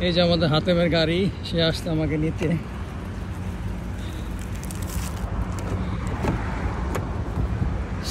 এই যে আমাদের হাতেমের গাড়ি, সে আসছে আমাকে নিতে।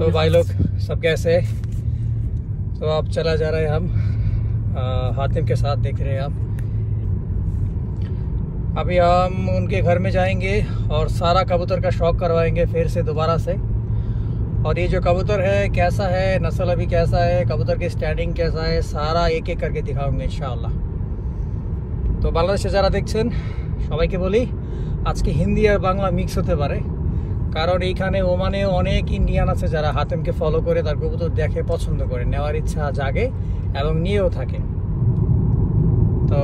तो भाई लोग सब कैसे हैं? तो अब चला जा रहे हैं हम हातिम के साथ, देख रहे हैं आप। अभी हम उनके घर में जाएंगे और सारा कबूतर का शौक करवाएंगे फिर से दोबारा से। और ये जो कबूतर है कैसा है, नस्ल अभी कैसा है, कबूतर की स्टैंडिंग कैसा है, सारा एक एक करके दिखाऊंगे इंशाल्लाह। तो बांग्लादेशे যারা দেখছেন সবাইকে বলি আজকে হিন্দি আর বাংলা মিক্স হতে পারে, কারণ এইখানে ওমানে অনেক ইন্ডিয়ান আছে যারা হাতেমকে ফলো করে তার কবুতর দেখে পছন্দ করে, নেওয়ার ইচ্ছা জাগে এবং নিয়েও থাকে। তো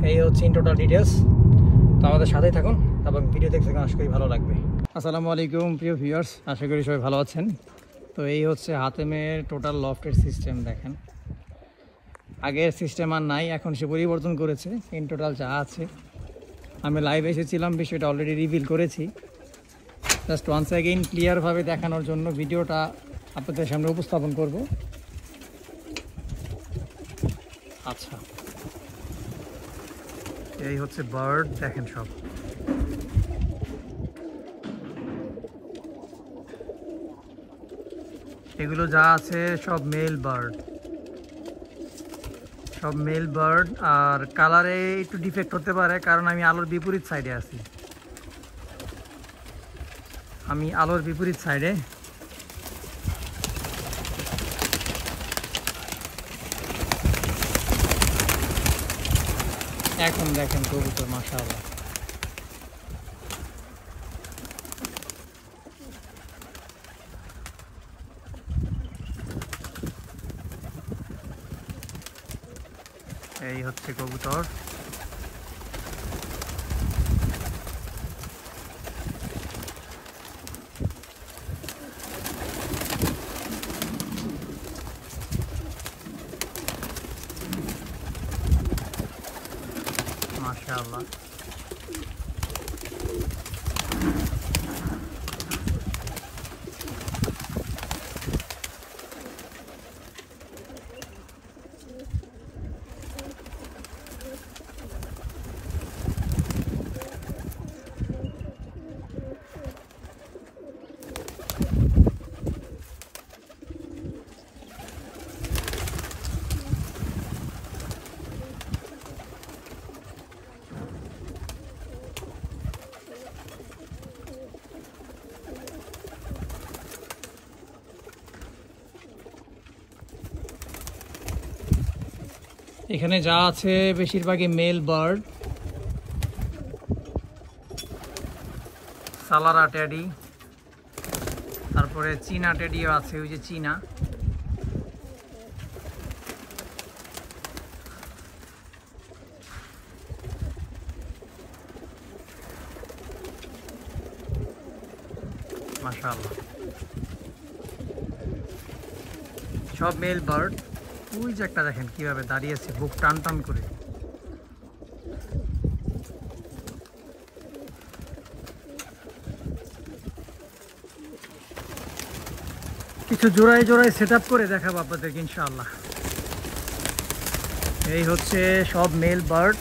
এই হচ্ছে ইন টোটাল ডিটেলস। তো আমাদের সাথেই থাকুন এবং ভিডিও দেখতে থাকুন, আশা করি ভালো লাগবে। আসসালামু আলাইকুম প্রিয় ভিউয়ার্স, আশা করি সবাই ভালো আছেন। তো এই হচ্ছে হাতেমের টোটাল লফটের সিস্টেম। দেখেন আগের সিস্টেম আর নাই, এখন সে পরিবর্তন করেছে। ইন টোটাল যা আছে আমি লাইভে এসেছিলাম, বিষয়টা অলরেডি রিভিল করেছি। জাস্ট ওয়ান্স অ্যাগেইন ক্লিয়ারভাবে দেখানোর জন্য ভিডিওটা আপনাদের সামনে উপস্থাপন করব। আচ্ছা, এই হচ্ছে বার্ড, দেখেন সব এগুলো যা আছে সব মেল বার্ড, আর কালারে একটু ডিফেক্ট হতে পারে কারণ আমি আলোর বিপরীত সাইডে আছি। এখন দেখেন কবুতর মাশাআল্লাহ। এই হচ্ছে কবুতর। মাশাআল্লাহ এখানে যা আছে বেশিরভাগই মেল বার্ড, সালারা টেডি, তারপরে চীনা টেডিও আছে, ওই যে চীনা। মাশাআল্লাহ সব মেল বার্ড। ওই যে একটা দেখেন কিভাবে দাঁড়িয়েছে, বুক টান টান করে। কিছু জোড়ায় সেট আপ করে দেখাবো আপনাদেরকে ইনশাআল্লাহ। এই হচ্ছে সব মেল বার্ড।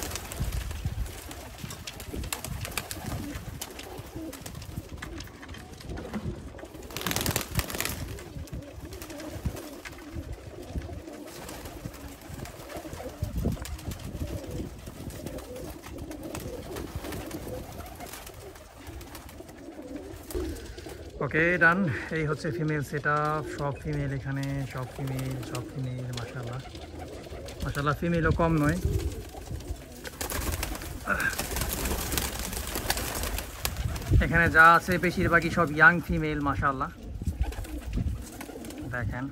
ওকে ডান। এই হচ্ছে ফিমেল সেটআপ, সব ফিমেল এখানে, সব ফিমেল মাশাআল্লাহ ফিমেলও কম নয়। এখানে যা আছে বেশিরভাগই সব ইয়াং ফিমেল মাশাআল্লাহ। দেখেন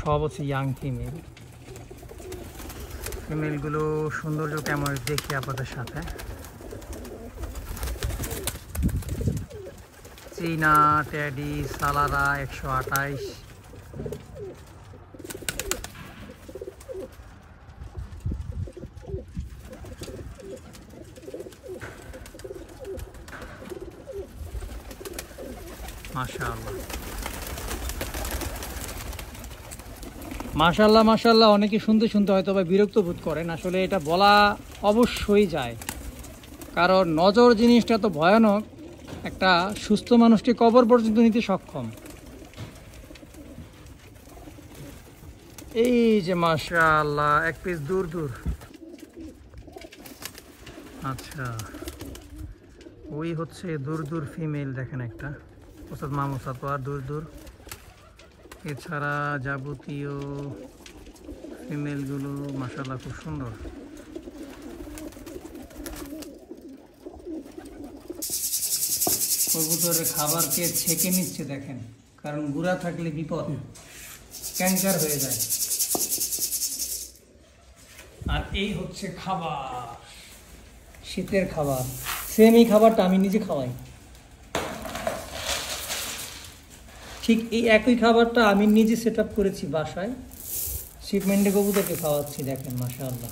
সব হচ্ছে ইয়াং ফিমেল। ফিমেলগুলো সৌন্দর্য কেমন দেখি আপনাদের সাথে। চীনা টেডি সালারা 128। মাশাআল্লাহ মাশাআল্লাহ মাশাআল্লাহ। অনেকে শুনতে শুনতে হয়তো বা বিরক্ত বোধ করেন, আসলে এটা বলা অবশ্যই যায়, কারণ নজর জিনিসটা তো ভয়ানক, একটা সুস্থ মানুষকে কবর পর্যন্ত নিতে সক্ষম। এই যে মাশাআল্লাহ, এক পিস দূর দূর। আচ্ছা, ওই হচ্ছে দূর দূর ফিমেল, দেখেন একটা ওস্তাদ মামুদ সাতোয়ার দূর দূর। এছাড়া যাবতীয় ফিমেলগুলো মাশাআল্লাহ খুব সুন্দর। কবুতরের খাবারকে ছেঁকে নিচ্ছে দেখেন, কারণ গুঁড়া থাকলে বিপদ, ক্যান্সার হয়ে যায়। আর এই হচ্ছে খাবার, শীতের খাবার। সেম এই খাবারটা আমি নিজে খাওয়াই, ঠিক এই একই খাবারটা আমি নিজে সেট আপ করেছি বাসায়, শিপমেন্টে কবুতরকে খাওয়াচ্ছি। দেখেন মাশাআল্লাহ।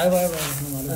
আয় ভাই ভাই,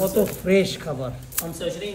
কত ফ্রেশ খাবার। 25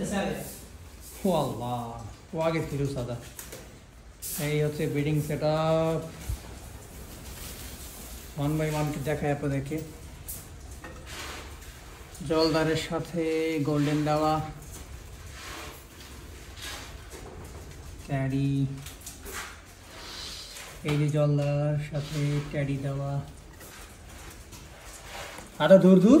9 ও আল্লাহ, ও আগে ছিল সাদা। এই হচ্ছে ব্রিডিং সেট আপ, 1 বাই 1 দেখায় আপনাদেরকে। জলদারের সাথে গোল্ডেন দেওয়া, ট্যাডি, এই যে জলদার সাথে ট্যাডি দেওয়া। আরো দূর দূর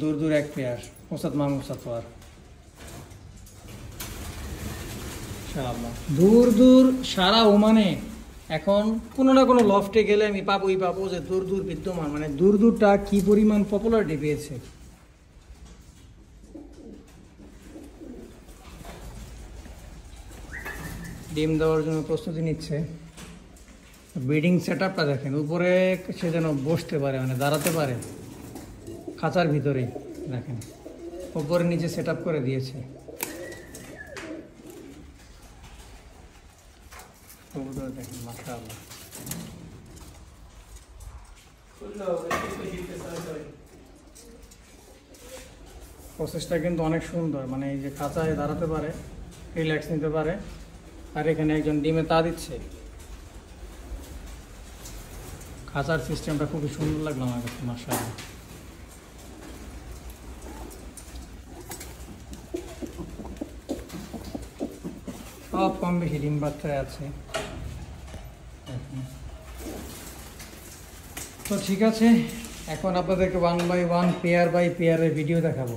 দূর দূর এক পেয়ার, ওস্তাদ মামুদ সাতোয়ার। দূর দূর সারা ওমানে এখন কোনো না কোনো লফটে গেলে আমি পাবোই পাবো যে দূর দূর বিদ্যমান, মানে দূর দূরটা কি পরিমাণ পপুলারিটি পেয়েছে। ডিম দেওয়ার জন্য প্রস্তুতি নিচ্ছে। ব্রিডিং সেট আপটা দেখেন, উপরে সে যেন বসতে পারে, মানে দাঁড়াতে পারে খাঁচার ভিতরেই। দেখেন উপরে নিচে সেট আপ করে দিয়েছে। দেখেন মাশাআল্লাহ, প্রসেসটা কিন্তু অনেক সুন্দর, মানে এই যে খাঁচায় দাঁড়াতে পারে, রিল্যাক্স নিতে পারে, আর এখানে একজন ডিমে তা দিচ্ছে। খাঁচার সিস্টেমটা খুবই সুন্দর লাগলো আমার কাছে মাশাআল্লাহ। সব কম বেশি ডিম বাচ্চায় আছে। তো ঠিক আছে, এখন আপনাদেরকে 1 বাই 1 পেয়ার বাই পেয়ারের ভিডিও দেখাবো।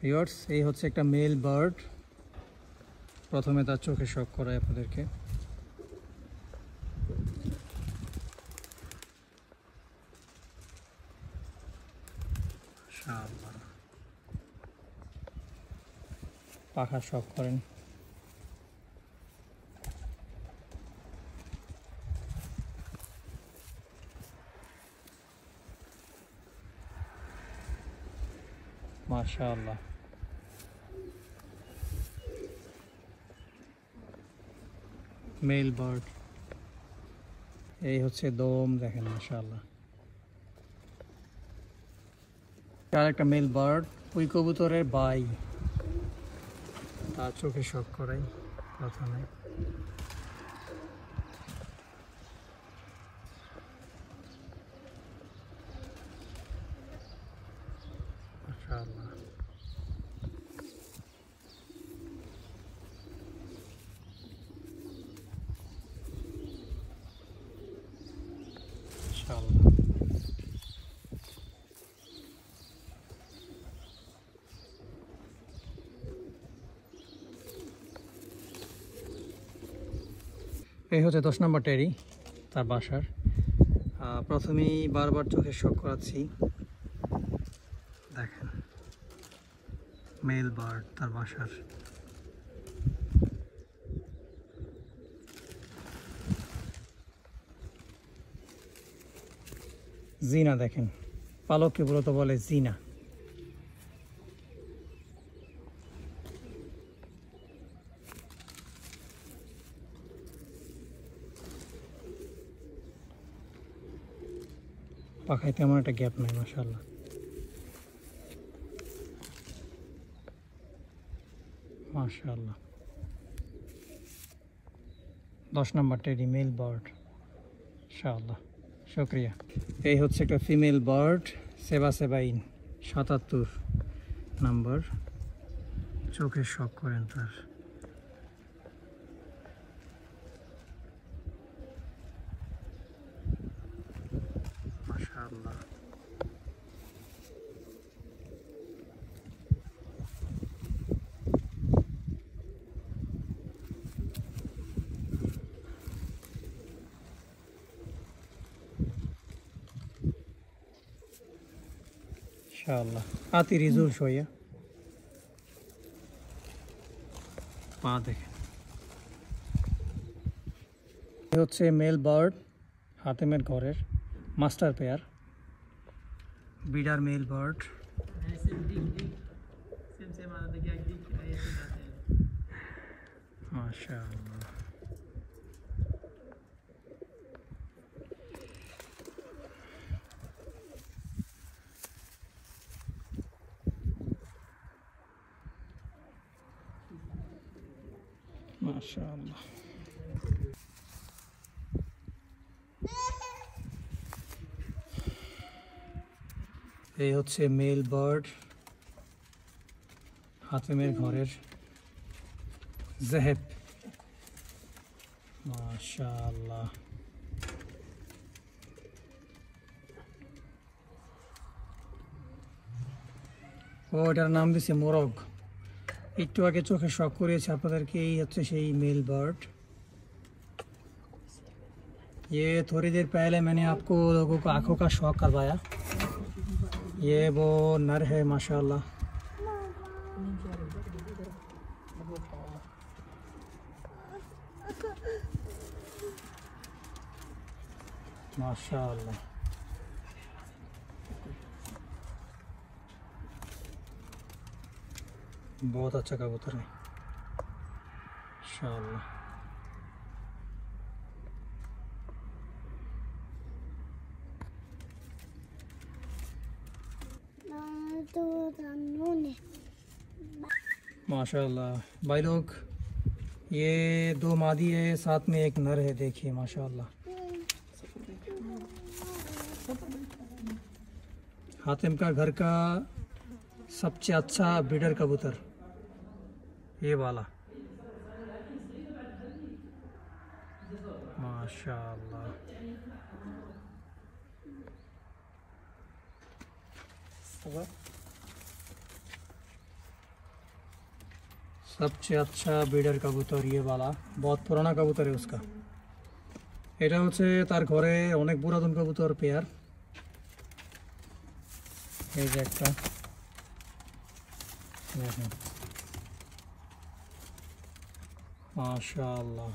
ভিউয়ার্স, এই হচ্ছে একটা মেল বার্ড। প্রথমে তার চোখে শক করাই আপনাদেরকে। পাখা শক করেন। মাশাআল্লাহ, মেল বার্ড। এই হচ্ছে দম, দেখেন মাশাআল্লাহ। আর একটা মেল বার্ড, ওই কবুতরের বাই, তার চোখে শক করাই প্রথমে। মাশাআল্লাহ, মাশাআল্লাহ। এই হচ্ছে 10 নম্বর টেরি, তার বাসার। প্রথমেই বারবার চোখে শক করাচ্ছি, দেখেন মেল বার্ড তার বাসার। জিনা দেখেন, পালককে মূলত বলে জিনা। পাখায় তেমন একটা গ্যাপ নাই মাশাআল্লাহ। মাশাআল্লাহ 10 নম্বর টেডি মেল বার্ড ইনশাআল্লাহ। শুকরিয়া। এই হচ্ছে একটা ফিমেল বার্ড, সেবাইন 77 নাম্বার। চোখে শখ করেন তার। মাশাআল্লাহ इंशाल्लाह आती रिजूल शोया पा देखें। হচ্ছে মেল বার্ড, হাতেমের ঘরের মাস্টার পেয়ার, বিডার মেল বার্ড। মাশাআল্লাহ माशाअल्लाह। এই হচ্ছে মেল বার্ড, হাতেমের ঘরের জেহেব। মাশাআল্লাহ ও এটার নাম দিছে মোরগ। একটু আগে চোখে শখ করেছে আপনাদেরকে। এই হচ্ছে সেই मेल बर्ड। ये थोड़ी देर पहले मैंने आपको लोगों को आंखों का शौक करवाया। ये वो नर है माशाल्लाह। माशाल्लाह बहुत अच्छा कबूतर है इंशाअल्लाह। माशाल्लाह भाई लोग, ये 2 मादी है, साथ में एक नर है। देखिए माशाल्लाह। हातिम का घर का सबसे अच्छा ब्रीडर कबूतर ये वाला माशाल्लाह। सबसे अच्छा ब्रीडर कबूतर ये वाला, बहुत पुराना कबूतर है उसका। এটা হচ্ছে তার ঘরে অনেক পুরাতন কবুতর পেয়ার। এই যে একটা দেখেন माशाल्लाह।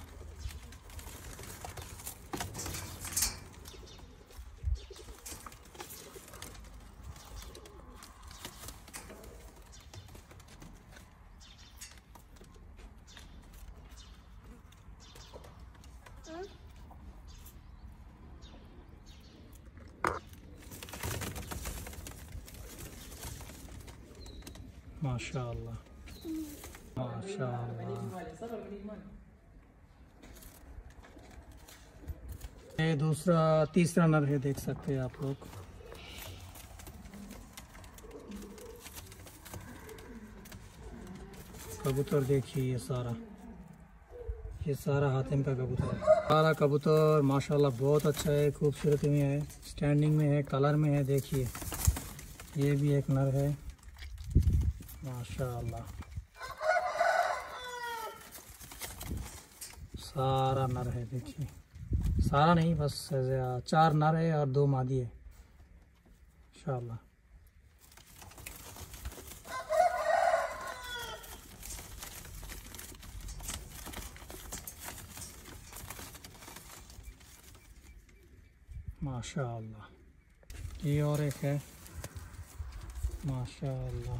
माशाल्लाह माशाल्लाह। ये दूसरा तीसरा नर है, देख सकते हैं आप लोग। कबूतर देखिए, ये सारा हातिम का कबूतर है। सारा कबूतर माशाल्लाह बहुत अच्छा है, खूबसूरती में है, स्टैंडिंग में है, कलर में है। देखिए ये भी एक नर है माशाल्लाह। सारा नर है, देखिए सारा नहीं, बस 4 नर है और 2 मादी है इंशाल्लाह। माशाअल्लाह। ये और एक है माशाअल्लाह।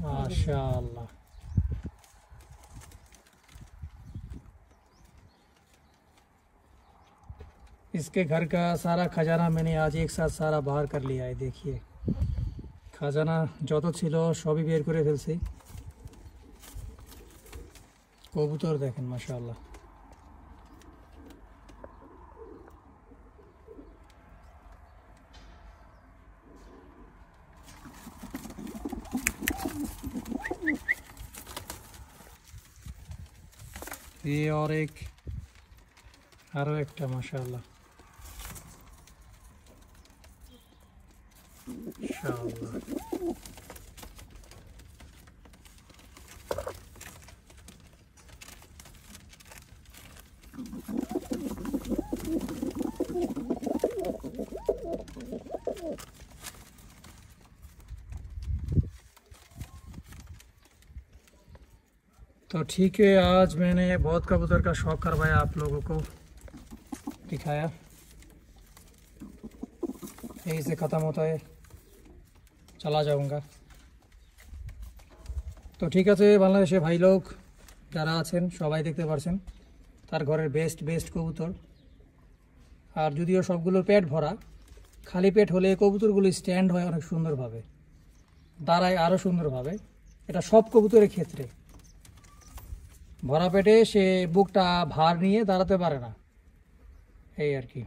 माशाअल्लाह। इसके घर का सारा खजाना मैंने आज एक साथ सारा बाहर कर लिया है। देखिए खजाना যত ছিল সবই বের করে ফেলছি। কবুতর দেখেন মাশাআল্লাহ। ये और एक আরো একটা মাশাআল্লাহ মাশাআল্লাহ। तो ठीक है, आज मैंने बहुत कबूतर का शौक़ करवाया, आप लोगों को दिखाया। यहीं से ख़त्म होता है, चला जाऊंगा। तो ठीक আছে, বাংলাদেশে ভাই লোক যারা আছেন সবাই দেখতে পারছেন তার ঘরের বেস্ট বেস্ট কবুতর। আর যদিও সবগুলোর পেট ভরা, খালি পেট হলে কবুতরগুলো স্ট্যান্ড হয় অনেক সুন্দরভাবে, দাঁড়ায় আরও সুন্দরভাবে। এটা সব কবুতরের ক্ষেত্রে। ভরা পেটে সে বুকটা ভার নিয়ে দাঁড়াতে পারে না, এই আর কি।